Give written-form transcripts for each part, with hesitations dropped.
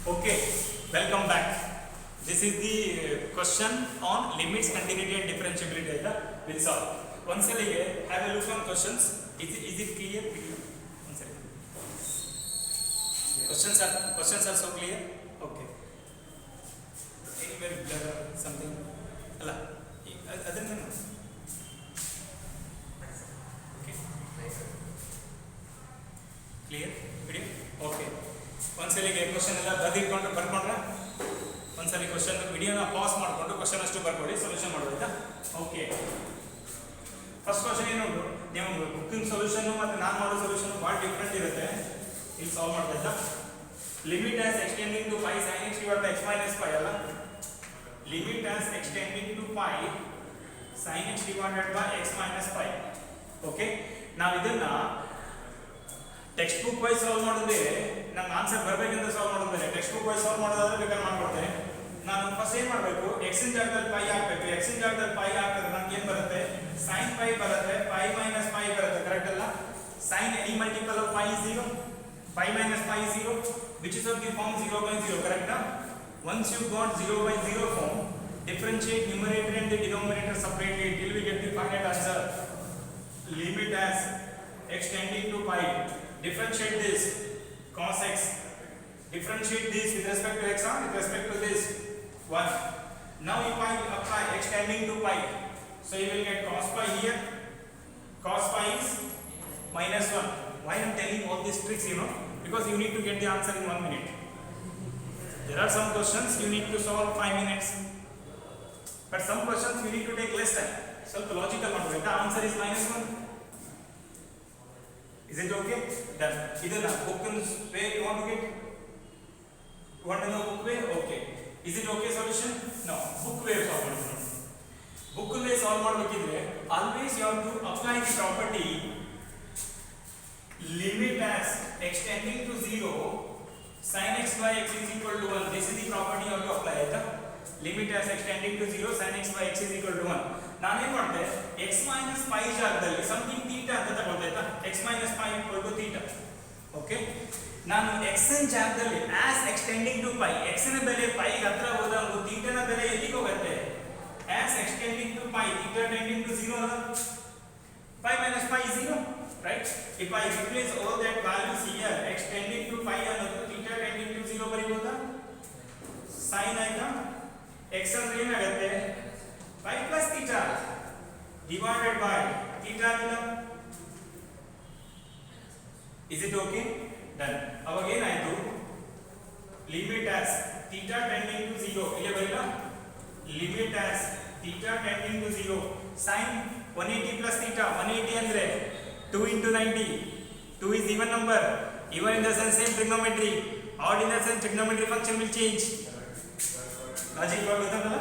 Okay, welcome back. This is the question on limits, continuity and differentiability. We'll solve. Once again, have a look on questions. Is it clear? One second. Questions are so clear. Okay. Anywhere something. Allah. Other than okay. Clear? Video? Okay. ಒಂದ್ಸಲಿಗೆ question ಎಲ್ಲ ಬರೆದಿಟ್ಕೊಂಡು ಬರ್ಕೊಂಡ್ರೆ ಒಂದ್ಸಲಿ question ವಿಡಿಯೋನ pass ಮಾಡಿಕೊಂಡು question ಅಷ್ಟು ಬರ್ಕೊಳ್ಳಿ, solution ಮಾಡೋದಾ. Okay, first question ಏನು ಉಂಟು, ನೀವು ಬುಕ್ಕಿಂಗ್ ಸೊಲ್ಯೂಷನ್ ಮತ್ತು ನಾನು ಮಾಡೋ ಸೊಲ್ಯೂಷನ್ ಭಾಳ ಡಿಫ್ರೆಂಟ್ ಇರುತ್ತೆ. ಇಲ್ಲಿ ಸಾಲ್ವ್ ಮಾಡ್ತಾ limit as x tending to pi sine x divide by x minus pi ಅಲ್ಲ, limit as x tending to pi sine x divided by x minus pi. Okay, ನಾವು ಇದನ್ನ ಟೆಕ್ಸ್ಟ್ ಬುಕ್ ವೈಸ್ ಸಾಲ್ವ್ ಮಾಡಿದ್ರೆ ನಮ್ಗೆ answer ಬರಬೇಕಂತ solve ಮಾಡೋದ್ರೆ textbook wise solve ಮಾಡೋದಾದ್ರೆ ಬೇಕಾದ್ರೆ ಮಾಡ್ಕೊಡ್ತೇನೆ. ನಾನು ಫಸ್ಟ್ ಏನು ಮಾಡಬೇಕು, ಎಕ್ಸಿನ ಜಾಗದಲ್ಲಿ ಪೈ ಹಾಕಬೇಕು. ಎಕ್ಸಿನ ಜಾಗದಲ್ಲಿ ಪೈ ಹಾಕಿದ್ರೆ ನಮ್ಗೆ ಏನು ಬರುತ್ತೆ, ಸೈನ್ ಪೈ ಬರುತ್ತೆ, ಪೈ ಮೈನಸ್ ಪೈ ಬರುತ್ತೆ. ಕರೆಕ್ಟ್ ಅಲ್ಲ? Sine any multiple of pi is 0, pi minus pi is 0, which is of the form 0/0. ಕರೆಕ್ಟಾ? Once you got 0/0 form, differentiate numerator and the denominator separately till we get the final answer. Limit as x tending to pi, differentiate this cos x, differentiate this with respect to x or with respect to this 1. Now if I apply x tending to pi, so you will get cos pi here, cos pi is -1. Why I am telling all these tricks, because you need to get the answer in 1 minute. There are some questions you need to solve 5 minutes, but some questions you need to take less time. ಸ್ವಲ್ಪ logical ಮಾಡಬೇಕು. The answer is -1. Is it okay? Done. Idana book way you want to get? You want to know book way? Okay. Is it okay solution? No. Book way solve ಮಾಡೋಣ. Book way solve ಮಾಡಬೇಕಿದ್ರೆ always you have to apply the property limit as x tending to 0 sin x by x is equal to 1. This is the property you have to apply. ಆಯ್ತಾ? Limit as x tending to 0 sin x by x is equal to 1. ನಾನೇನು ಮಾಡಿದೆ, x minus pi ಜಾಗದಲ್ಲಿ something theta ಅಂತ ತಗೊಳ್ತಾ ಇದ್ದ, x minus pi equal to theta. Okay, ನಾನು x ನ ಜಾಗದಲ್ಲಿ as x tending to pi, x ನ ಬೆಲೆ pi ಗೆ ಹತ್ರ ಹೋದಾಗ theta ನ ಬೆಲೆ ಎಲ್ಲಿಗೆ ಹೋಗುತ್ತೆ, as x tending to pi, theta tending to 0 ಅಲ್ಲ, pi minus pi is 0, right? If I replace all that values here, x tending to pi ಅನ್ನೋದು theta tending to 0 ಬರೀಬಹುದಾ, sin ಆಯ್ತಾ, x ಅಂದ್ರೆ ಏನಾಗುತ್ತೆ, pi plus theta divided by theta ಆಗಿಲ್ಲ. Is it okay? Done. ಅವಾಗ ಏನಾಯ್ತು, limit as theta tending to 0 ಇಲ್ಲಿ ಬರೀಲ್ಲ, limit as theta tending to 0 sin 180 plus theta. 180 ಅಂದ್ರೆ 2 into 90. 2 is even number. Even in the sense same trigonometry. Odd in the sense trigonometry function will change. Logic ಗೊತ್ತಾಗಲ್ಲ?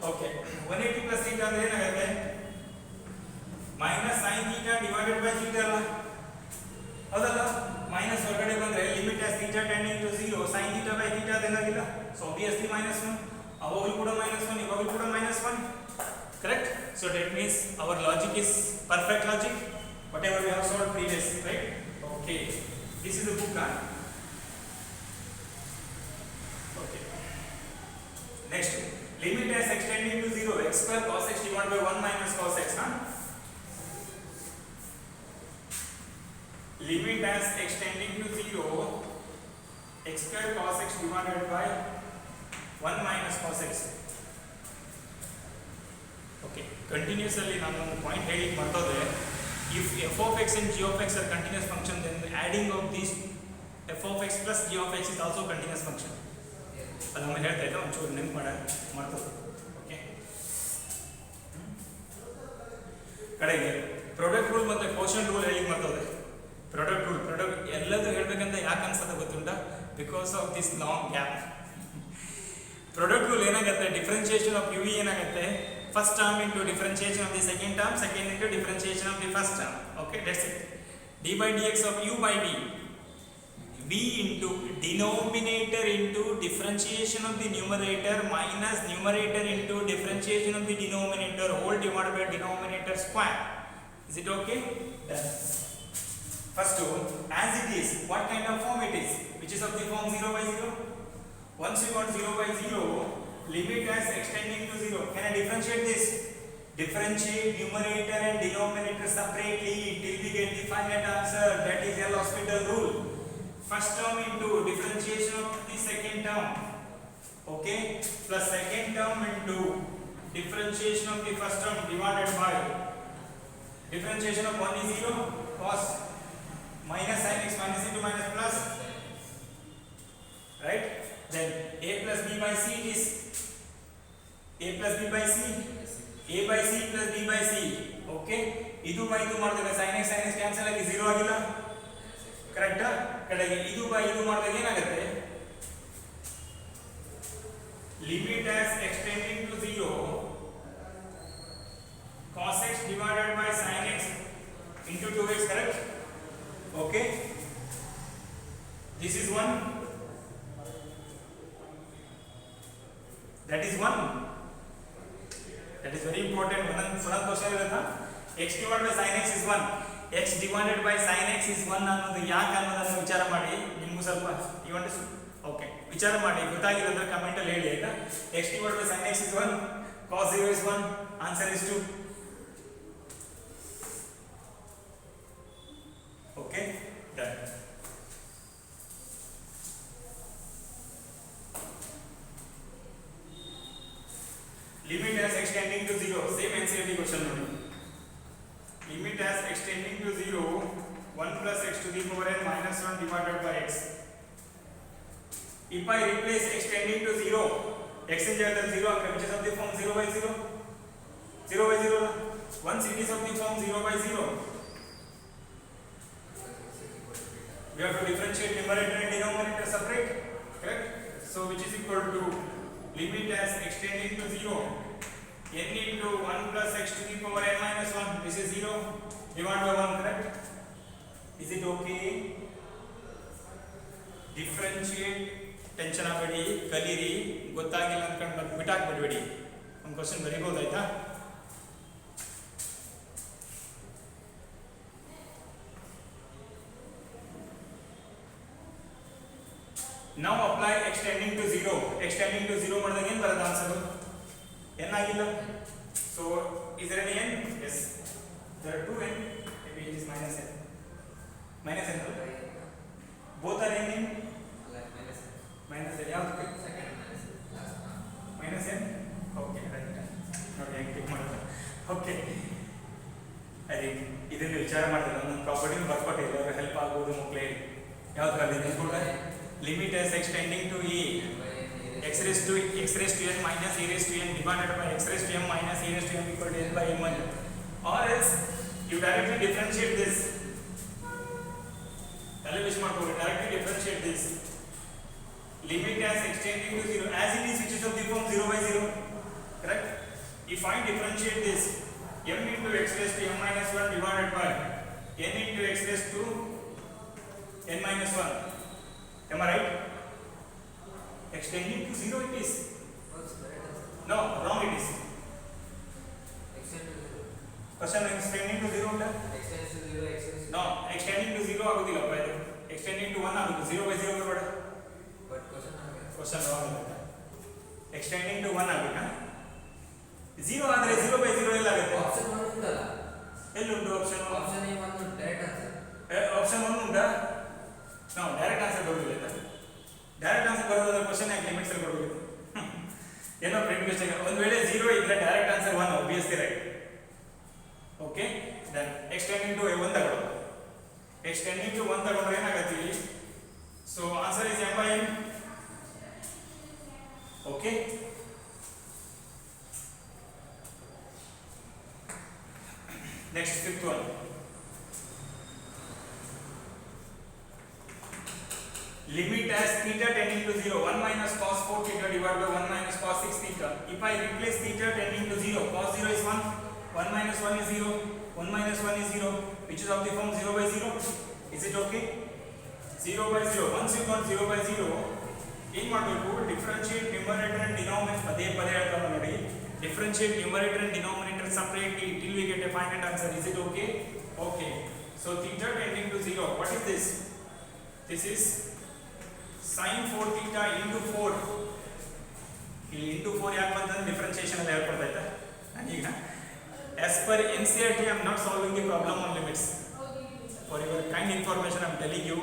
Okay. 180 plus theta ಅಂದ್ರೆ ಏನಾಗುತ್ತೆ, minus sin theta divided by theta ಅಲ್ಲ, ಹೌದಲ್ಲ? Minus ಹೊರಗಡೆ ಬಂದ್ರೆ limit as theta tending to 0 sin theta by theta ಅದೇನಾಗಿಲ್ಲ, so obviously -1. ಅವಾಗಲೂ ಕೂಡ -1, ಇವಾಗಲೂ ಕೂಡ -1. Correct? So that means our logic is perfect logic, whatever we have solved previously, right? Okay, this is the book. Okay, next, limit as x tending to 0 x square cos x divided by 1 minus cos x. Limit as x tending to 0 x square cos x divided by 1 minus cos x. Okay, continuously ನಾನು ಒಂದು point ಹೇಳಿ ಮಾಡ್ತೋದ್ರೆ, if f of x and g of x are continuous function, then the adding of these f of x plus g of x is also continuous function. ಅದು ಆಮೇಲೆ ಹೇಳ್ತಾ ಇದ್ದೆ, ಒಂಚೂರು ನೆನ್ಪು ಮಾಡ್ತದೆ. ಓಕೆ, ಕಡೆಗೆ ಪ್ರಾಡಕ್ಟ್ ರೂಲ್ ಮತ್ತು ಕೋಶನ್ ರೂಲ್ ಹೇಳಿ ಮಾಡ್ತದೆ. ಪ್ರಾಡಕ್ಟ್ ಎಲ್ಲದೂ ಹೇಳ್ಬೇಕಂತ ಯಾಕೆ ಅನ್ಸತ್ತೆ ಗೊತ್ತುಂಟಾ, because of this long gap. Product rule ಏನಾಗುತ್ತೆ, ಡಿಫ್ರೆನ್ಸಿಯೇಷನ್ ಆಫ್ ಯು ಏನಾಗುತ್ತೆ, first term into differentiation of the second term, second into differentiation of the first term. Okay, that's it. D by d x of u by d, b into denominator into differentiation of the numerator minus numerator into differentiation of the denominator whole divided by denominator square. Is it okay? Done. First, as it is, what kind of form it is? Which is of the form 0/0? Once you got 0 by 0, limit as extending to 0. Can I differentiate this? Differentiate numerator and denominator separately till we get the final answer. That is L'Hospital rule. First term into differentiation of the second term, okay, plus second term into differentiation of the first term divided by differentiation of 1 is 0, cos minus sin x minus into minus plus, right? Then a plus b by c is a plus b by c, a by c plus b by c, okay. ಇದು by ಇದು ಮಾಡಿದಾಗ sin x cancel ಆಗಿ 0 ಆಗಿಲ್ಲ, ಕರೆಕ್ಟಾ? ಕಡೆಗೆ ಇದು by ಇದು ಮಾಡಿದಾಗ ಏನಾಗುತ್ತೆ? Limit as extending to 0 cos x divided by sin x into 2x, correct? Okay, this is 1, that is 1, that is very important. One question is x divided by sin x is 1, x divided by sin x is 1 ಅನ್ನೋದು ಯಾಕೆ ಅನ್ನೋದನ್ನು ವಿಚಾರ ಮಾಡಿ. ನಿಮಗೂ ಸ್ವಲ್ಪ you want to okay ವಿಚಾರ ಮಾಡಿ, ಗೊತ್ತಾಗಿಲ್ಲ ಅಂದ್ರೆ ಕಮೆಂಟ್ ಅಲ್ಲಿ ಹೇಳಿ ಆಯ್ತಾ. x divided by sin x is 1, cos 0 is 1, answer is 2. Okay, done. Limit as extending to 0, same NCERT question ನೋಡಿ. Limit as extending to 0, 1 plus x to the power n minus 1 divided by x. If I replace extending to 0, x in jaga 0 agre, which is of the form 0 by 0, 0 by 0 na. Once it is of the form 0 by 0, we have to differentiate numerator and denominator separate, correct? So which is equal to limit as extending to 0, n into 1 plus x to the power n minus 1, this is 0, divided by 1, correct? Is it okay? Differentiate, tension ಆಗಬೇಡಿ, ಕಲೀರಿ, ಗೊತ್ತಾಗಿಲ್ಲ ಅಂದ್ಕೊಂಡು ಬಿಟ್ಟಾಕ್ಬಿಡ್ಬೇಡಿ. ಒಂದು question ಬರೀಬಹುದಾಯ್ತಾ? Now apply extending to 0. Extending to 0 ಮಾಡಿದಾಗ ಏನು ಬರುತ್ತೆ answer? n ಆಗಿಲ್ಲ. So is there any n? Yes. There are two n. Maybe it is minus n. Minus n. Both are n in? Minus n. ಯಾವ್ದಕ್ಕೆ? Minus n. Okay, right. ನೋಡಿ ಹೆಂಗೆ tick ಮಾಡೋದು. Okay. I think ಇದನ್ನು ವಿಚಾರ ಮಾಡಿದ್ರೆ ಒಂದು ಪ್ರಾಪರ್ಟಿನ ಬರ್ಕೊಟ್ಟಿಲ್ಲ, ಅವ್ರಿಗೆ help ಆಗ್ಬೋದು ಮಕ್ಕಳೇ. ಯಾವ್ದು ಕಲಿತಿದ್ದೆ? Limit as extending to e x raised to n minus e raised to n divided by x raised to m minus e raised to m equal to n by m1, or else you directly differentiate this. Directly differentiate this. Limit as extending to 0 as it is, which is of the form 0 by 0, correct? If I differentiate this, m into x raised to m minus 1 divided by n into x raised to n minus 1. Am I right? Extending to 0 it is. No, wrong it is. Question extending to 0 unta? No, extending to 0 agudilla by extending to 1 agudu, 0 by 0 barbada. But question wrong illa. Extending to 1 agutta. 0 andre 0 by 0 ella agutte. Option 1 undala. Ellu undu option 1? Option A 1 direct answer. Option 1 unda? No, direct answer ಬರೋದಿಲ್ಲ. Direct answer ಬರೋದಾದ್ರೆ question ಯಾಕೆ limits ಅಲ್ಲಿ ಬರಬೇಕು? ಏನೋ print mistake. ಒಂದು ವೇಳೆ 0 ಇದ್ರೆ direct answer 1 obviously right. Okay, then x tending to 1 ತಗೊಳ್ಳೋದು. ಎಕ್ಸ್ಟೆಂಡಿಂಗ್ ಟು 1 ತಗೊಂಡ್ರೆ ಏನಾಗುತ್ತೆ ಇಲ್ಲಿ? So answer is m by n. Okay, next fifth one. Limit as theta tending to 0, 1 minus cos 4 theta divided by 1 minus cos 6 theta. If I replace theta tending to 0, cos 0 is 1, 1 minus 1 is 0, 1 minus 1 is 0, which is of the form 0 by 0. Is it okay? 0 by 0. Once you got 0 by 0, ಏನು ಮಾಡಬೇಕು? Differentiate numerator and denominator. ಪದೇ ಪದೇ ಹೇಳ್ತಾರೆ ನೋಡಿ. Differentiate numerator and denominator separately till we get a finite answer. Is it okay? Okay. So theta tending to 0. What is this? This is sin 4 theta into 4 ಇಲ್ಲಿ into 4 ಯಾಕೆ ಬಂತಂದ್ರೆ differentiation ಎಲ್ಲ ಹೇಳ್ಕೊಡ್ತಾ ಇದ್ದೆ ನಾನೀಗ as per NCERT I am not solving the problem on limits. For your kind information I am telling you,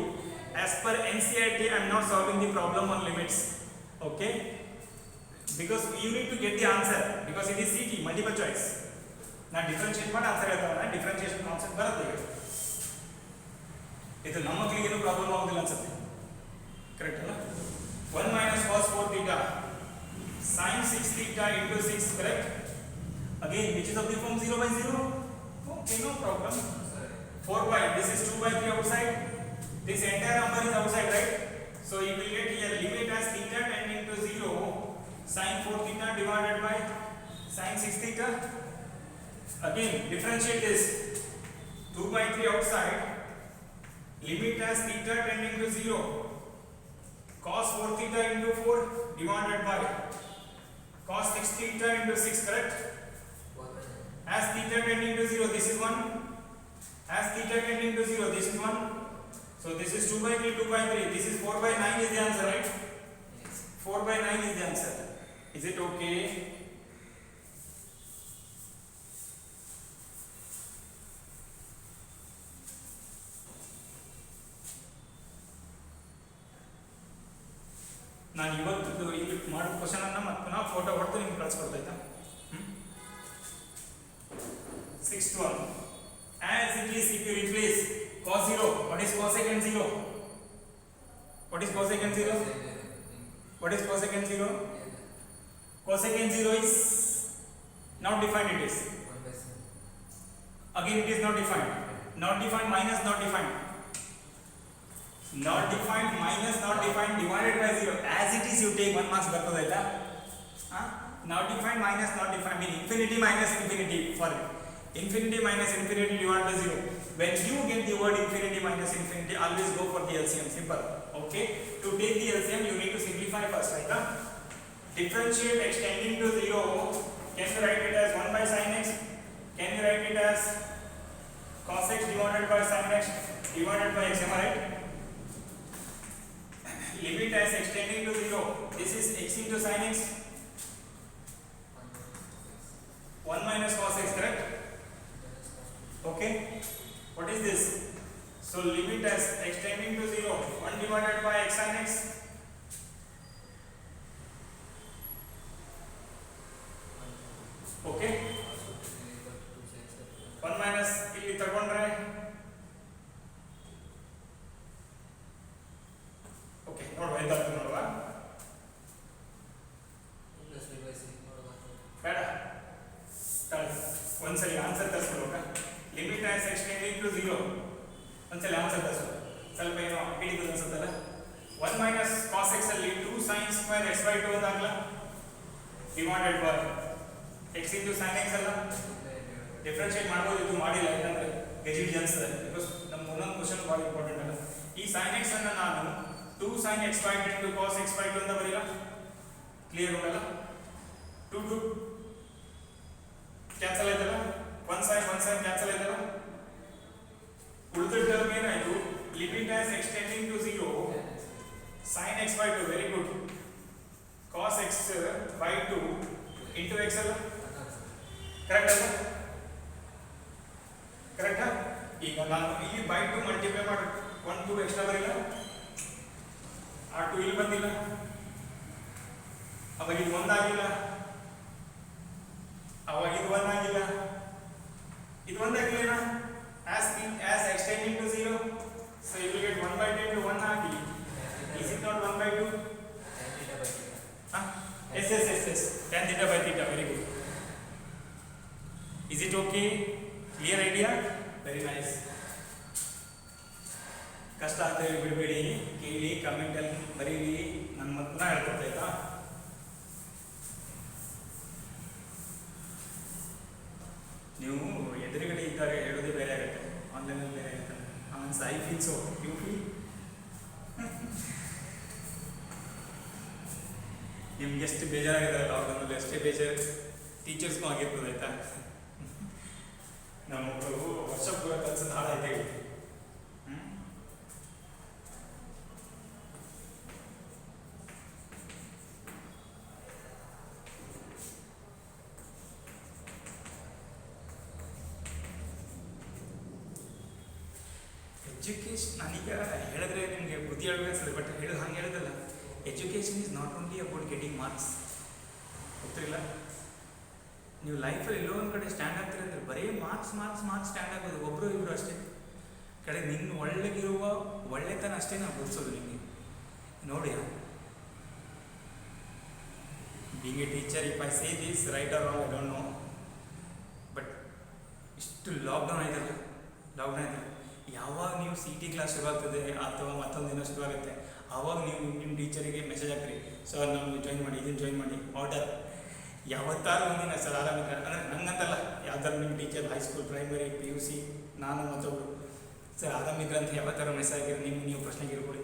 as per NCERT I am not solving the problem on limits. Okay, because you need to get the answer because it is CT multiple choice. Now differentiate ಮಾಡಿ answer ಹೇಳ್ತಾರಲ್ಲ differentiation concept ಬರುತ್ತೆ ಈಗ ಇದು ನಮ್ಮ ಮಕ್ಕಳಿಗೆ ಏನು problem ಆಗೋದಿಲ್ಲ ಅನ್ಸುತ್ತೆ ಕರೆಕ್ಟ್ ಅಲ್ಲ 1 minus cos 4 theta sin 6 theta into 6 correct. Again, which is of the form 0 by 0? Okay, no problem. 4 by, this is 2 by 3 outside. This entire number is outside, right? So you will get here limit as theta tending to 0, sin 4 theta divided by sin 6 theta. Again, differentiate this 2 by 3 outside, limit as theta tending to 0, cos 4 theta into 4 divided by cos 6 theta into 6, correct? As theta tending to 0, this is 1. As theta tending to 0, this is 1. So this is 2 by 3, 2 by 3. This is 4 by 9 is the answer, right? 4 by 9 is the answer. Is it okay? ನಾನು ಇವತ್ತು ಇಲ್ಲಿ ಮಾಡಿದ question ಅನ್ನ ಮತ್ತೆ ನಾವು photo ಹೊಡೆದು ನಿಮ್ಗೆ ಕಳಿಸ್ಕೊಡ್ತಾ 612 as it is if you replace cos 0 what is cosecant 0 what is cosecant 0 what is cosecant 0 cosecant 0 is not defined it is again it is not defined minus not defined minus not defined divided by 0 as it is you take 1 marks ಬರ್ತದೆ ಇಲ್ಲ not defined minus not defined mean infinity minus infinity for infinity minus infinity divided by 0 when you get the word infinity minus infinity always go for the LCM simple okay to take the LCM you need to simplify first right differentiate extending to 0 can you write it as 1 by sin x can you write it as cos x divided by sin x divided by x am I right limit as extending to 0 this is x into sin x 1 minus cos x correct okay what is this so limit as extending to 0 1 divided by x sin x okay 1 minus ಇಲ್ಲಿ ತಗೊಂಡ್ರೆ okay ನೋಡುವ ಇದಾಗ್ತದೆ ನೋಡುವ ಬೇಡ ಒಂದ್ಸಲಿ answer ತರಿಸ್ಕೊಳ್ಬೇಕಾ limit as x tending to 0 ಒಂದ್ಸಲಿ answer ತರಿಸ್ಕೊ ಸ್ವಲ್ಪ ಏನೋ ಹಿಡಿದು ಅನ್ಸುತ್ತಲ್ಲ 1 ಮೈನಸ್ ಕಾಸ್ ಎಕ್ಸ್ ಅಲ್ಲಿ 2 ಸೈನ್ ಸ್ಕ್ವೇರ್ ಎಕ್ಸ್ ಬೈ 2 ಅಂತಾಗಲ್ಲ divided by x into sine x ಅಲ್ಲ ಡಿಫ್ರೆನ್ಶಿಯೇಟ್ ಮಾಡ್ಬೋದು ಇದು ಮಾಡಿಲ್ಲ ಯಾಕಂದ್ರೆ ಗೆಜಿಟ್ ಅನ್ಸ್ತದೆ ಬಿಕಾಸ್ ನಮ್ಮ ಒಂದೊಂದು ಕ್ವಶನ್ ಭಾಳ ಇಂಪಾರ್ಟೆಂಟ್ ಅಲ್ಲ ಈ ಸೈನ್ ಎಕ್ಸ್ ಅನ್ನು ನಾನು 2 sin x by 2 into cos x by 2 ಅಂತ ಬರೀಲ್ಲ ಕ್ಲಿಯರ್ ಉಂಟಲ್ಲ 2 2 ಕ್ಯಾನ್ಸಲ್ ಆಯ್ತಲ್ಲ 1 sin ಕ್ಯಾನ್ಸಲ್ ಆಯ್ತಲ್ಲ ಉಳಿದ ಟರ್ಮ್ ಏನಾಯ್ತು limit as x tending to 0 sin x by 2 very good cos x by 2 into x ಅಲ್ಲ ಕರೆಕ್ಟ್ ಅಲ್ಲ ಕರೆಕ್ಟಾ ಈಗ ನಾನು ಇಲ್ಲಿ by 2 ಮಲ್ಟಿಪ್ಲೈ ಮಾಡಿ 1 2 ಎಕ್ಸ್ಟ್ರಾ ಬರೀಲ್ಲ ಆ 2 ಇಲ್ಲಿ ಬಂದಿಲ್ಲ ಅವಾಗ ಇದು 1 ಆಗಿಲ್ಲ ಅವಾಗ ಇದು 1 ಆಗಿಲ್ಲ ಇದು 1 ಆಗಿಲ್ಲ as extending to 0 so you will get 1 by 10 to 1 ಆಗಿ is it not 1 by 2 yes tan theta by theta very good is it okay clear idea very nice ಕಷ್ಟ ಆಗ್ತದೆ ಬಿಡಬೇಡಿ ಕೇಳಿ ಕಮೆಂಟಲ್ಲಿ ಬರೀರಿ ನನ್ನ ಮತ್ತನ ಹೇಳ್ಕೊಡ್ತಾ ಆಯ್ತಾ ನೀವು ಎದುರುಗಡೆ ಇದ್ದಾಗ ಹೇಳೋದೇ ಬೇರೆ ಆಗುತ್ತೆ ಆನ್ಲೈನಲ್ಲಿ ಬೇರೆ ಆಗುತ್ತೆ ಆನ್ಸ್ I feel so you feel ನಿಮ್ಗೆ ಎಷ್ಟು ಬೇಜಾರಾಗಿದೆ ಲಾಕ್ಡೌನಲ್ಲಿ ಅಷ್ಟೇ ಬೇಜಾರು ಟೀಚರ್ಸ್ಗೂ ಆಗಿರ್ತದೆ ಆಯ್ತಾ ನಮ್ಮ ಮಕ್ಕಳು ವರ್ಷ ಪೂರ ಕಲ್ಸೋದು ಹಾಳಾಯ್ತು ಎಜುಕೇಶನ್ ನಾನೀಗ ಹೇಳಿದ್ರೆ ನಿಮಗೆ ಬುದ್ಧಿ ಹೇಳ್ಬೇಕು ಬಟ್ ಹೇಳೋದು ಹಂಗೆ ಹೇಳೋದಲ್ಲ. Education is not only about getting marks. ಗೊತ್ತಿಲ್ಲ, ನೀವು ಲೈಫಲ್ಲಿ ಎಲ್ಲೋ ಒಂದು ಕಡೆ ಸ್ಟ್ಯಾಂಡ್ ಆಗ್ತೀರಿ ಅಂದರೆ ಬರೀ ಮಾರ್ಕ್ಸ್ ಮಾರ್ಕ್ಸ್ ಮಾರ್ಕ್ಸ್ ಸ್ಟ್ಯಾಂಡ್ ಆಗೋದು ಒಬ್ಬರು ಇಬ್ಬರು ಅಷ್ಟೇ. ಕಡೆ ನಿನ್ನ ಒಳ್ಳೆಗಿರುವ ಒಳ್ಳೆತನ ಅಷ್ಟೇ ನಾವು ಗುರುತಿಸೋದು ನಿಮಗೆ. ನೋಡಿ, being a teacher, if I say this right or wrong I don't know, but ಇಷ್ಟು ಲಾಕ್ಡೌನ್ ಆಯ್ತಲ್ಲ, ಯಾವಾಗ ನೀವು CT ಕ್ಲಾಸ್ ಶುರುವಾಗ್ತದೆ ಅಥವಾ ಮತ್ತೊಂದು ದಿನ ಶುರುವಾಗುತ್ತೆ ಆವಾಗ ನೀವು ನಿಮ್ಮ ಟೀಚರಿಗೆ ಮೆಸೇಜ್ ಹಾಕ್ರಿ, ಸರ್ ನಮ್ಗೆ ಜಾಯಿನ್ ಮಾಡಿ, ಇದನ್ನು ಜಾಯಿನ್ ಮಾಡಿ, ಆರ್ಡರ್. ಯಾವತ್ತಾರು ಒಂದಿನ ಸರ್ ಆರಾಮಿಲ್ಲ ಅಂದರೆ ನಂಗಂತಲ್ಲ, ಯಾವ್ದಾದ್ರು ನಿಮ್ಮ ಟೀಚರ್ ಹೈಸ್ಕೂಲ್, ಪ್ರೈಮರಿ, PUC, ನಾನು ಮತ್ತೊಬ್ಬರು ಸರ್ ಆರಾಮಿದ್ರೆ ಅಂತ ಯಾವತ್ತಾರು ಮೆಸೇಜ್ ಆಗಿರೋ ನೀವು ಪ್ರಶ್ನೆಗೆ ಇರ್ಕೊಳ್ಳಿ.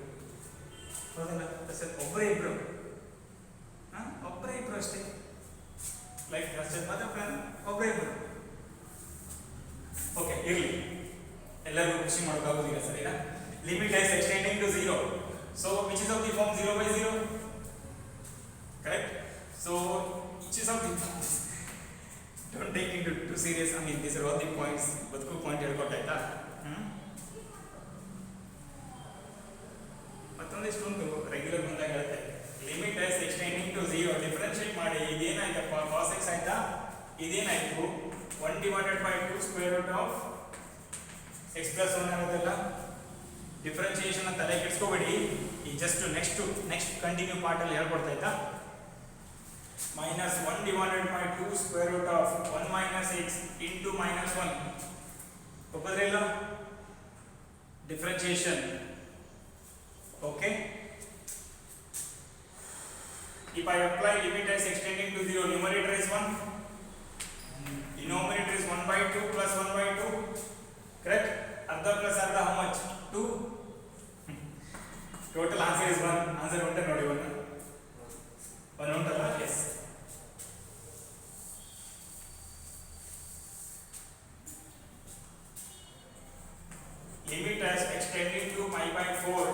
ಹೌದಲ್ಲ ಸರ್? ಒಬ್ಬರೇ ಇಬ್ಬರು ಅಷ್ಟೇ ಲೈಫ್ ಅಷ್ಟೇ, ಮಾತ್ರ ಒಬ್ಬರೇ ಇಬ್ಬರು. ಓಕೆ, ಇರಲಿ, ಎಲ್ಲರಿಗೂ ಖುಷಿ ಮಾಡೋಕ್ಕಾಗೋದಿಲ್ಲ ಸರಿನಾ? Limit as x tending to 0. So which is of the form 0/0? Correct. So which is of the forms, don't take it to serious. I mean this are all the points. ಬದುಕು ಪಾಯಿಂಟ್ ಹೇಳ್ಕೊಟ್ಟಾಯ್ತಾ? ಮತ್ತೊಂದಿಷ್ಟು ಒಂದು regular ಬಂದಾಗ ಹೇಳುತ್ತೆ, limit as x tending to 0. Differentiate ಮಾಡಿ. ಇದೇನಾಯ್ತಪ್ಪ? cos x ಆಯ್ತಾ? ಇದೇನಾಯ್ತು? 1/2 ಸ್ಕ್ವೇರ್ ರೂಟ್ ಆಫ್ x + 1 ಆಗೋದಲ್ಲ. ಡಿಫ್ರೆನ್ಸಿಯೇಷನ್ ತಲೆ ಕೆಡಿಸ್ಕೋಬೇಡಿ, ಈ ಜಸ್ಟ್ ನೆಕ್ಸ್ಟ್ ಕಂಟಿನ್ಯೂ ಪಾರ್ಟಲ್ಲಿ ಹೇಳ್ಕೊಡ್ತಾ ಇದ್ದ. -1/2 square root of 1 - x into -1. ಒಪ್ಪದ್ರಿಲ್ಲ? Differentiation. Okay, if I apply limit as extending to 0, numerator is 1, denominator is 1/2 plus 1/2. correct? Ardha plus ardha how much? 2. Total answer is 1. Answer unta nodi 1 untalla? Yes. Limit as extending to pi/4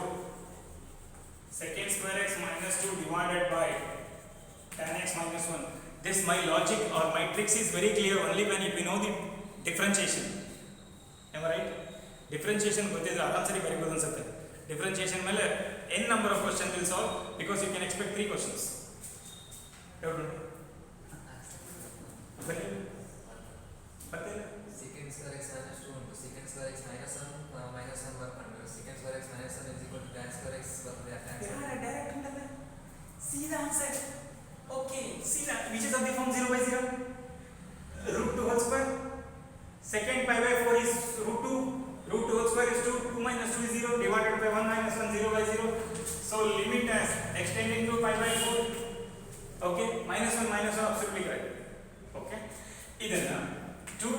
secant square x minus 2 divided by tan x minus 1. This my logic or my tricks is very clear only when you know the differentiation. Am I right? Differentiation ಗೊತ್ತಿದ್ರೆ ಆರಾಮ್ಸರಿ ಬರೀಬಹುದು ಅನ್ಸುತ್ತೆ. Differentiation ಮೇಲೆ n number of questions will solve because you can expect 3 questions. Doubt ಉಂಟು? ಬನ್ನಿ ಮತ್ತೆ secant square x minus 2 into secant square x minus 1 work under secant square x minus 1 is equal to tan square x work by tan square. Direct ಉಂಟಲ್ಲ? See the answer. Okay, see that which is of the form 0/0? √2 whole square. Secant pi/4 is √2. √2 whole square is 2. 2 minus 2 is 0 divided by 1 minus 1, 0/0. So limit as extending to pi/4. Okay, -1 absolutely correct. Okay, ಇದನ್ನ 2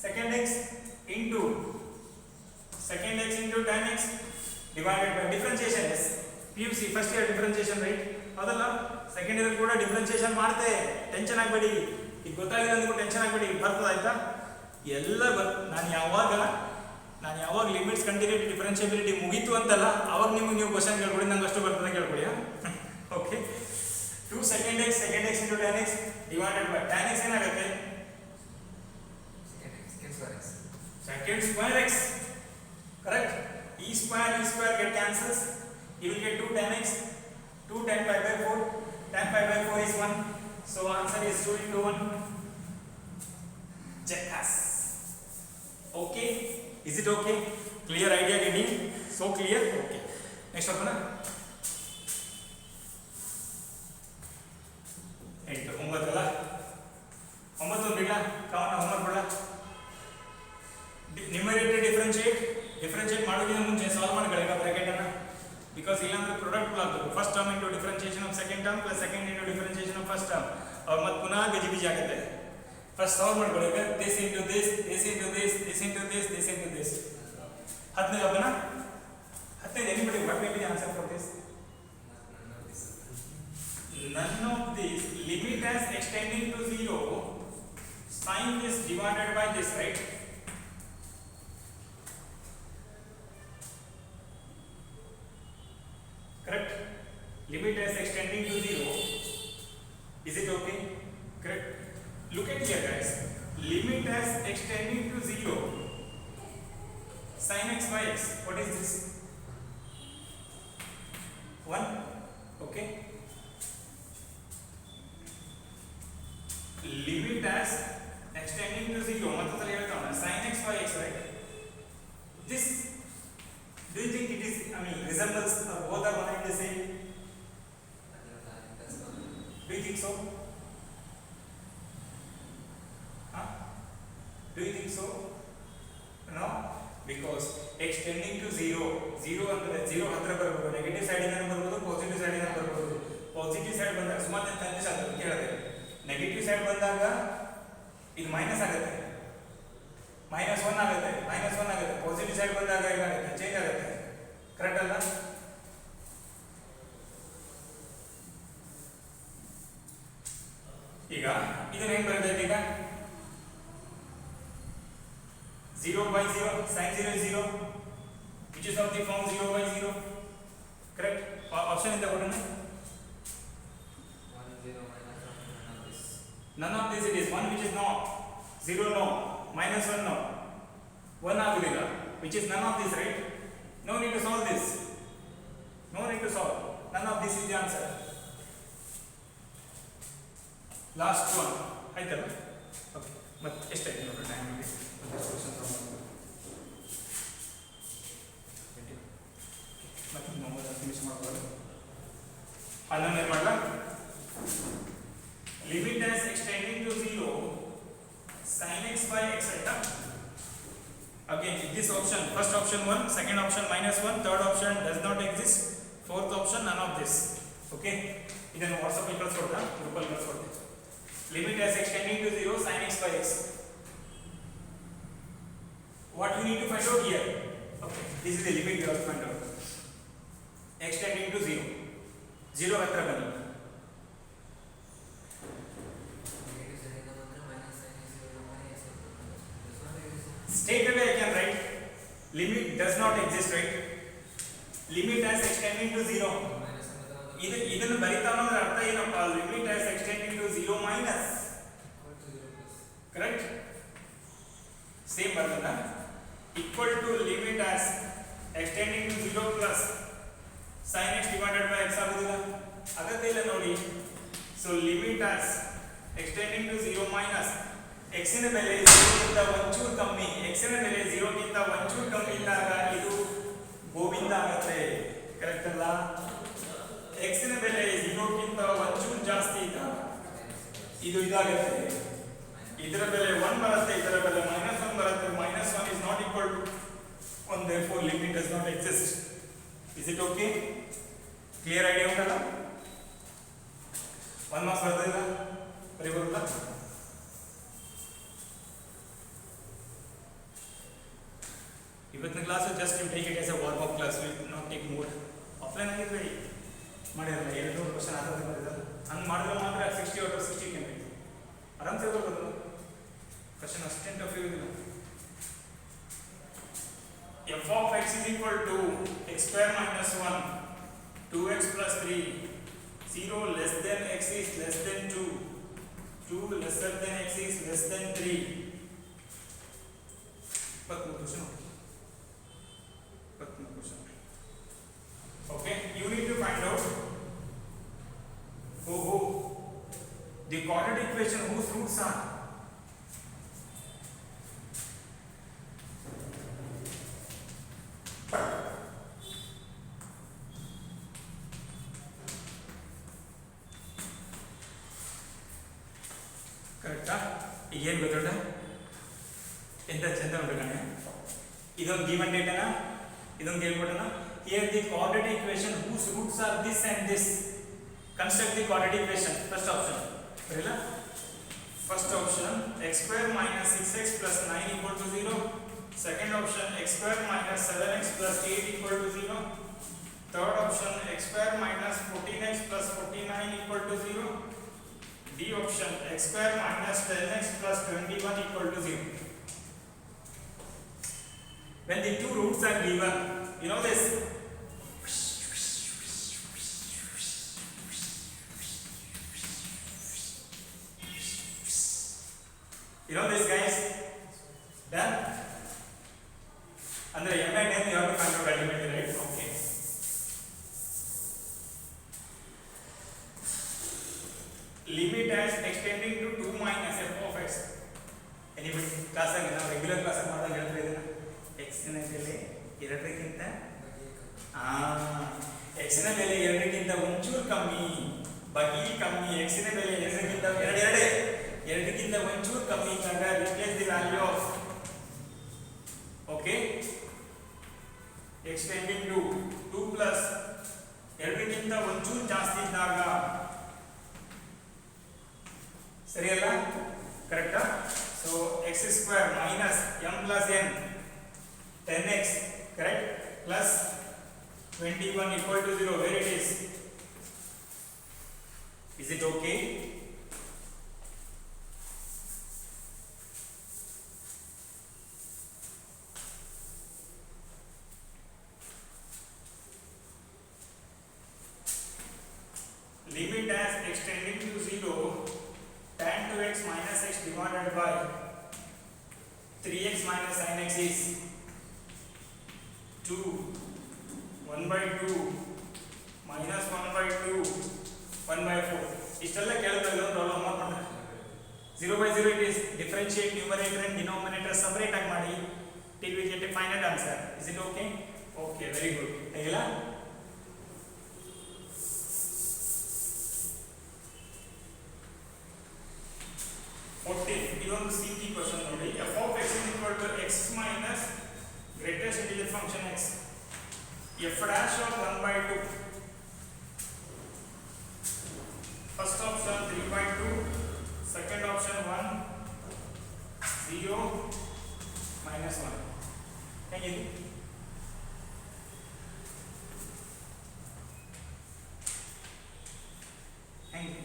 secant x into tan x divided by differentiation is PUC first year differentiation, right? ಹೌದಲ್ಲ? Second year ಕೂಡ differentiation ಮಾಡ್ತೆ, tension ಆಗಬೇಡಿ. ಈಗ ಗೊತ್ತಾಗಿಲ್ಲ ಅಂದ್ಬಿಟ್ಟು tension ಆಗಬೇಡಿ, ಬರ್ತದೆ ಆಯ್ತಾ? ಎಲ್ಲ ನಾನು ಯಾವಾಗ ಲಿಮಿಟ್ಸ್ ಕಂಟಿನ್ಯೂಟಿ ಡಿಫರೆನ್ಷಿಯಬಿಲಿಟಿ ಮುಗೀತು ಅಂತಲ್ಲ ಅವಾಗ ನೀವು ಕ್ವಶನ್ ಕೇಳ್ಕೊಳ್ಳಿ, ನಂಗೆ ಅಷ್ಟು ಬರ್ತದೆ ಕೇಳ್ಕೊಳ್ಳಿ. Okay, 2 secant x into tan x divided by tan x ಏನಾಗುತ್ತೆ? secant square x. correct? e square get cancels, you will get 2 tan x, 2 tan pi/4. tan pi/4 is 1, so answer is 2 into 1. Jackass. Okay, is it okay? Clear idea getting? So clear? Okay, next one. 8 9 ಅಲ್ಲ 9 ಬಿಡ ಕಾವನ homework ಬಿಡ. Numerator differentiate ಮಾಡೋದಕ್ಕಿಂತ ಮುಂಚೆ solve ಮಾಡ್ಕೊಳ್ಳಿ bracket ಅನ್ನ, because ಇಲ್ಲಾಂದ್ರೆ product ಆಗಬೇಕು. First term into differentiation of second term plus second into differentiation of first term, ಅವ್ರು ಮತ್ತೆ ಪುನಃ ಗಜಿಬಿಜಿ ಆಗುತ್ತೆ. ಫಸ್ಟ್ ಸಾಲ್ವ್ ಮಾಡ್ಕೊಳ್ಳಿ. This into this, this into this, this into this, this into this. 15 ಅಪ್ಪನ 15. Anybody what may be the answer for this? None of these. Limit as extending to 0, sin this divided by this, right? Correct? Limit as extending to 0. Is it okay? Correct? Look at here guys. Limit as extending to 0, sin x by x. What is this? 1. Okay. Limit as extending to 0. मतलब ಹೇಳ್ತಾ ಹೂಂ sin x by x, right? This, do you think it is, I mean, resembles both are one and the same? Do you think so? Huh? Do you think so? No, because extending to 0, 0 ಅಂದ್ರೆ 0 ಹತ್ರ ಬರಬಹುದು, negative side ಇಂದ ಬರಬಹುದು, positive side ಇಂದ ಬರಬಹುದು. Positive side ಬಂದಾಗ ಸುಮಾರು ಜನ ಕನ್ಫ್ಯೂಸ್ ಆಗ್ತಾರೆ ಕೇಳಿದ್ರೆ, ನೆಗೆಟಿವ್ ಸೈಡ್ ಬಂದಾಗ ಇದು ಮೈನಸ್ ಆಗುತ್ತೆ, -1 ಆಗುತ್ತೆ, -1 ಆಗುತ್ತೆ. ಪಾಸಿಟಿವ್ ಸೈಡ್ ಬಂದಾಗ ಏನಾಗುತ್ತೆ, ಚೇಂಜ್ ಆಗುತ್ತೆ. ಕರೆಕ್ಟ್ ಅಲ್ಲ? ಈಗ ಇದನ್ನ ಹೆಂಗ್ ಬರೆದೈತೆ ಈಗ 0 by 0, sin 0 is 0, which is of the form 0 by 0. Correct? Option in the bottom. 1 0 minus 1 none of this. None of this it is. 1 which is no, 0 no, -1 no, 1 agudilla, which is none of this, right? No need to solve this. No need to solve. None of this is the answer. Last one. ಆಯ್ತಲ್ಲ? Okay. ಮತ್ತೆ ಎಷ್ಟಾಯ್ತು ನೋಡಿ time ಇದೆ. ಮತ್ತೆ question ಮತ್ತೆ mobile finish ಮಾಡ್ಕೊಳ್ಳಿ. ಅದನ್ನ ಏನು ಮಾಡಲ್ಲ? Limit as x tending to 0 sin x by x, ಆಯ್ತಾ? Again, this option, first option 1, second option -1, third option does not exist, fourth option none of this. Okay, ಇದನ್ನು ವಾಟ್ಸ್ಆಪ್ ಅಲ್ಲಿ ಕಳಿಸ್ಕೊಡ್ತಾ, ಗ್ರೂಪ್ ಅಲ್ಲಿ ಕಳಿಸ್ಕೊಡ್ತೀನಿ. Limit as extending to 0 sin x by x. What you need to find out here? Okay, this is the limit you have to find out. Extending to 0. 0 ಹತ್ರ ಬನ್ನಿ. Negative side ಇಂದ ಬಂದ್ರೆ minus sin is 0 minus x. This one is Straight away I can write limit does not exist, right? Limit as extending to 0. minus ಅಂತ ಬಂದ್ರೆ ಇದನ್ನು ಬರಿತಾನೋ ಅಂದ್ರೆ ಅರ್ಥ ಏನಪ್ಪ? Limit as extending to 0 minus. equal to 0 plus. Correct? Same ಬರ್ತದ? Equal to limit as extending to 0 plus sin x divided by x ಆಗುದಿಲ್ಲ? ಆಗತ್ತೆ ಇಲ್ಲ ನೋಡಿ. So limit as extending to 0 minus x ನ ಬೆಲೆ 0 ಗಿಂತ ಒಂಚೂರು ಕಮ್ಮಿ, x ನ ಬೆಲೆ 0 ಗಿಂತ ಒಂಚೂರು ಕಮ್ಮಿ ಇದ್ದಾಗ ಇದು ಗೋವಿಂದ ಆಗುತ್ತೆ. ಕರೆಕ್ಟ್ ಅಲ್ಲ? x ನ ಬೆಲೆ 0 ಗಿಂತ ಒಂಚೂರು ಜಾಸ್ತಿ ಇದ್ದಾಗ ಇದು ಇದಾಗುತ್ತೆ. ಇದರ ಬೆಲೆ 1 ಬರುತ್ತೆ, ಇದರ ಬೆಲೆ -1 ಬರುತ್ತೆ. -1 is not equal to 1, therefore limit does not exist. Is it okay? Clear idea ಉಂಟಲ್ಲ? 1 ಮಾರ್ಕ್ಸ್ ಬರ್ತದಿಲ್ಲ? ಬರೀ ಬರುತ್ತಾ? ಇವತ್ತಿನ class just you take it as a warm up class, will not take more. Offline ಆಗಿದ್ರೆ ಮಾಡಿರಲ್ಲ, 200 ಕ್ವಶನ್ ಆಗೋದು ಮಾಡಿರಲ್ಲ. ಹಂಗೆ ಮಾಡಿದ್ರೆ ಮಾತ್ರ 60 ಔಟ್ ಆಫ್ 60 ಕ್ಯಾನ್ ಬಿ ಆರಾಮ್ಸೆ ಬರ್ಬೋದು. ಕ್ವಶನ್ ಅಷ್ಟೇನು ಟಫ್ ಇರೋದಿಲ್ಲ. f of x is equal to x square minus 1, 2x plus 3, 0 less than x is less than 2, 2 lesser than x is less than 3. question. Okay, you need to find out who the quadratic equation whose roots are. ಕರೆಕ್ಟಾ? ಈಗೇನು ಗೊತ್ತೋಟ ಎಂತ ಚಂದ ಉಂಟು ಕಣೆ. ಇದೊಂದು given ಡೇಟನಾ, ಇದೊಂದು ಹೇಳ್ಕೊಟ್ಟನ. Here the quadratic equation whose roots are this and this. Construct the quadratic equation. First option. Correct? First option x square minus 6x plus 9 equal to 0. Second option x square minus 7x plus 8 equal to 0. Third option x square minus 14x plus 49 equal to 0. D option x square minus 10x plus 21 equal to 0. When the two roots are given, you know this. You know this, guys? Done? Andre x ನ ಬೆಲೆ 2 ಗಿಂತ ಒಂಚೂರು ಕಮ್ಮಿ ಬಹಳ ಕಮ್ಮಿ x ನ ಬೆಲೆ 2 ಗಿಂತ 2 ಗಿಂತ ಒಂಚೂರು ಕಮ್ಮಿ ಇದ್ದಾಗ replace the value of okay x tending to 2 plus 2 ಗಿಂತ ಒಂಚೂರು ಜಾಸ್ತಿ ಇದ್ದಾಗ ಸರಿಯಲ್ಲ ಕರೆಕ್ಟಾ so x square minus m plus n 10x correct plus 21 equal to 0 where it is it okay limit as x tending to 0 tan 2x minus x divided by 3x minus sin x is 2 1 by 2 minus 1 by 2 1 by 4 ಇಷ್ಟೆಲ್ಲ ಕೇಳಿದಾಗ ಒಂದು problem ಮಾಡ್ಕೊಂಡ್ರೆ 0 by 0 it is differentiate numerator and denominator separate ಆಗಿ ಮಾಡಿ till we get a final answer is it okay okay very good ಹೇಗಿಲ್ಲ 14 ಇದೊಂದು city question ನೋಡಿ f of x is equal to x minus greatest integer function x f dash of 1 by 2 first option 3 by 2 second option 1 0 minus 1 ಹೇಗಿದೆ ಹೇಗಿದೆ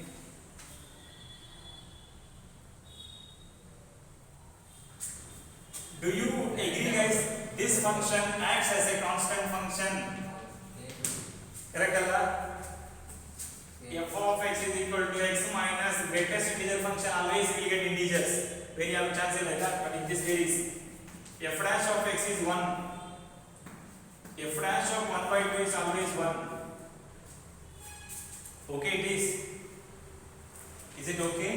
do you agree guys this function acts as a constant function correct alla f of x is equal to x minus greatest integer function always will get integers very have chance like that but in this case f dash of x is 1 f dash of 1 by 2 is always 1 okay it is it okay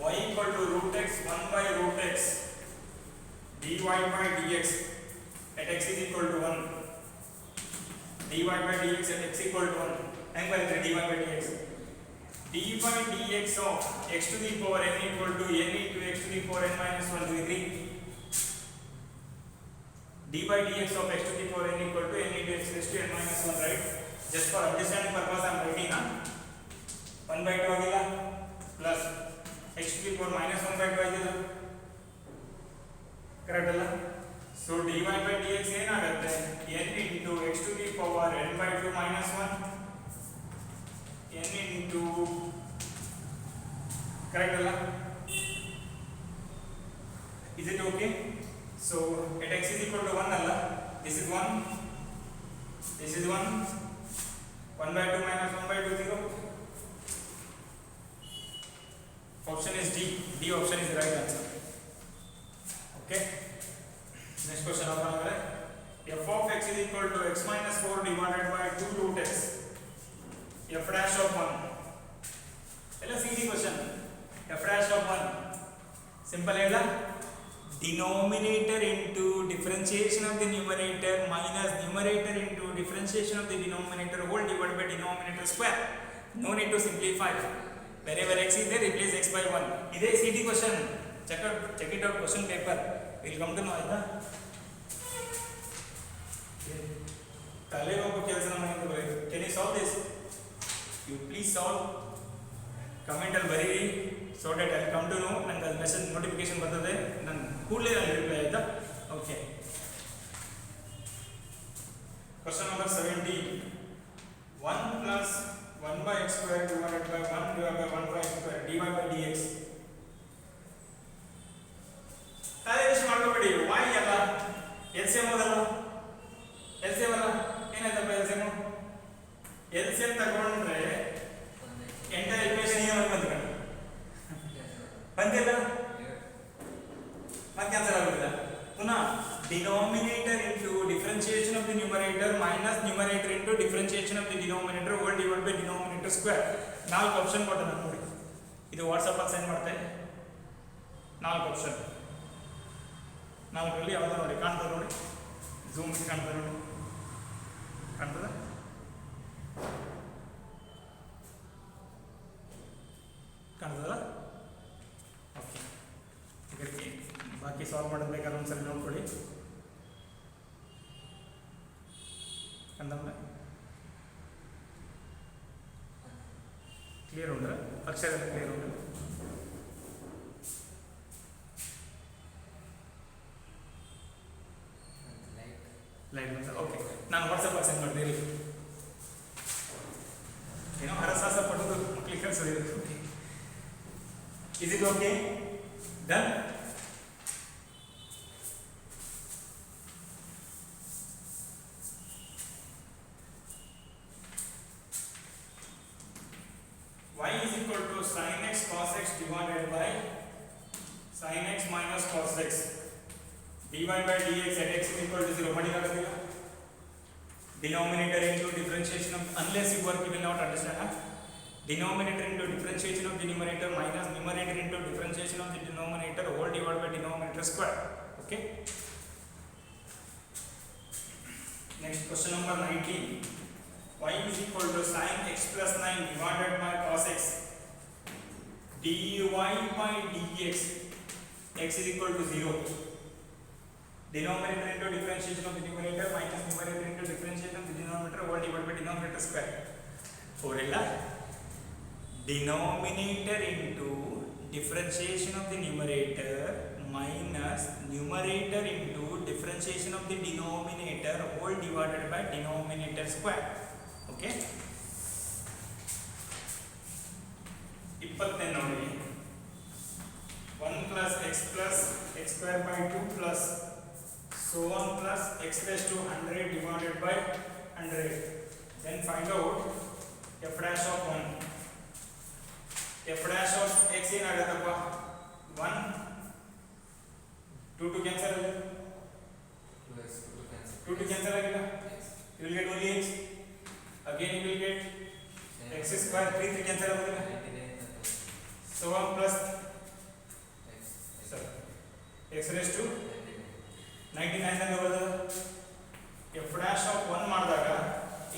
y equal to root x 1 by root x dy by dx at x is equal to 1 dy by dx at x equal to 1 and by dy by dx d by dx of x to the power n equal to n into x to the power n minus 1 do you agree d by dx of x to the power n equal to n into x raised to n minus 1 right just for understanding purpose I am writing 1 by 2 agilla plus x to the power minus 1 by 2 agilla correct alla so dy by dx ಏನಾಗುತ್ತೆ n into x to the power n by 2 minus 1 n into correct alla is it okay so at x is equal to 1 alla this is 1 this is 1 1 by 2 minus 1 by 2 0 option is D option is the right answer okay next question apna f of x is equal to x minus 4 divided by 2 root x f dash of 1 ella CD question f dash of 1 simple hela denominator into differentiation of the numerator minus numerator into differentiation of the denominator whole divided by denominator square no need to simplify wherever x is there replace x by 1 ide CD question check it out question paper will come to know aita tale hogo kelsa namage bari can you solve this you please solve comment al bari so that I will come to know and the message notification bardade nan ಕೂಡಲೇ ನಾನು reply ಆಯ್ತಾ okay question number 17 1 plus 1 by x square divided by 1 divided by 1 by x square dy by dx ತಾಯಿಷ್ ಮಾಡ್ಕೋಬೇಡಿ y ಅಲ್ಲ LCM ಅದಲ್ಲ LCM ಅಲ್ಲ ಏನಾಯ್ತಪ್ಪ LCM ತಗೊಂಡ್ರೆ enter equation ಏನು ಬಂದ್ಕೊಂಡು ಬಂದಿಲ್ಲ ಮತ್ತೆ ಕ್ಯಾನ್ಸಲ್ ಆಗುತ್ತಿಲ್ಲ ಪುನಃ denominator into differentiation of the numerator minus numerator into differentiation of the denominator whole divided by denominator square ನಾಲ್ಕು ಆಪ್ಷನ್ ಕೊಟ್ಟ ನಾನು ನೋಡಿ ಇದು ವಾಟ್ಸಪ್ಪಲ್ಲಿ ಸೆಂಡ್ ಮಾಡ್ತೆ. 4 ಆಪ್ಷನ್, 4ರಲ್ಲಿ ಯಾವ್ದು ನೋಡಿ, ಕಾಣ್ತದೆ ನೋಡಿ, ಝೂಮ್ ಕಾಣ್ತದೆ ನೋಡಿ, ಕಾಣ್ತದೆ, ಕಾಣ್ತದಲ್ಲ? ಓಕೆ, ಇದಕ್ಕೆ ಬಾಕಿ ಸಾಲ್ವ್ ಮಾಡೋದು ಬೇಕಾದ್ರೆ ಒಂದ್ಸಲ ನೋಡ್ಕೊಳ್ಳಿ. ಕಂದಮ್ಮ ಕ್ಲಿಯರ್ ಉಂಡ್ರ? ಅಕ್ಷರ ಎಲ್ಲ ಕ್ಲಿಯರ್ ಉಂಟು? ಲೈಟ್ ಬಂತ? ಓಕೆ, ನಾನು ವಾಟ್ಸಪ್ಪಲ್ಲಿ ಸೆಂಡ್ ಮಾಡ್ತೀನಿ. ಏನೋ ಹರಸಾಹಸ ಪಡೋದು ಮಕ್ಕಳಿಗೆ ಕಲಿಸೋದು. Okay, is it okay? Done? Y is equal to sin x cos x divided by sin x minus cos x dy by dx at x is equal to 0. ಮಾಡಿದಾಗಲಿಲ್ಲ, denominator into differentiation of, unless you work you will not understand, huh? Denominator into differentiation of the numerator minus numerator into differentiation of the denominator whole divided by denominator square. Okay, next question number 19. Y is equal to sin x plus 9 divided by cos x dy by dx x is equal to 0. Denominator into differentiation of the numerator minus numerator into differentiation of the denominator whole divided by denominator square. Forella, denominator into differentiation of the numerator minus numerator into differentiation of the denominator whole divided by denominator square. Okay, 20 ನೋಡಿ, 1 plus x square by 2 plus so on plus x raised to 100 divided by 100. Then find out f dash of 1. f dash of x ಏನಾಗುತ್ತಪ್ಪ? 1 2 to cancel ಆಗಿದೆ, 2 to cancel ಆಗಿಲ್ಲ, you will get only x. Again you will get x square, 3 cancel ಆಗುದಿಲ್ಲ, so 1 plus x raised to 99 ಅಂತ ಬರ್ತದೆ. f dash of 1 ಮಾಡಿದಾಗ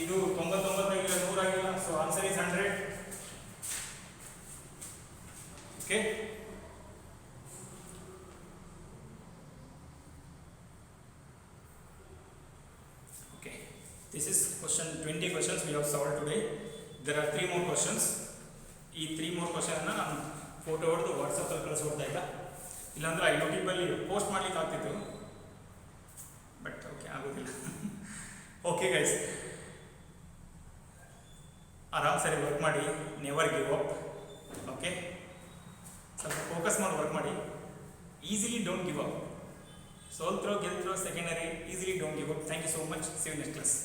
ಇದು 99 ಆಗಿಲ್ಲ, 100 ಆಗಿಲ್ಲ, so answer is 100. Okay, okay, this is question 20 questions we have solved today. There are 3 more questions. ಈ 3 more question ಅನ್ನು ನಾನು ಫೋಟೋ ಹೊಡೆದು ವಾಟ್ಸಪ್ಪಲ್ಲಿ ಕಳಿಸ್ಕೊಡ್ತಾ ಇಲ್ಲ, ಇಲ್ಲಾಂದ್ರೆ ಯೂಟ್ಯೂಬಲ್ಲಿ ಪೋಸ್ಟ್ ಮಾಡ್ಲಿಕ್ಕೆ ಆಗ್ತಿತ್ತು, ಬಟ್ ಓಕೆ ಆಗೋದಿಲ್ಲ. ಓಕೆ ಗೈಸ್, ಆರಾಮ್ ಸರಿ ವರ್ಕ್ ಮಾಡಿ, ನೆವರ್ ಗಿವ್ ಅಪ್. ಓಕೆ, ಸ್ವಲ್ಪ ಫೋಕಸ್ ಮಾಡಿ ವರ್ಕ್ ಮಾಡಿ, ಈಸಿಲಿ ಡೋಂಟ್ ಗಿವ್ ಅಪ್. ಸೋಲ್ತ್ರೋ ಗೆಲ್ತ್ರೋ secondary, easily don't give up. Thank you so much, see you next class.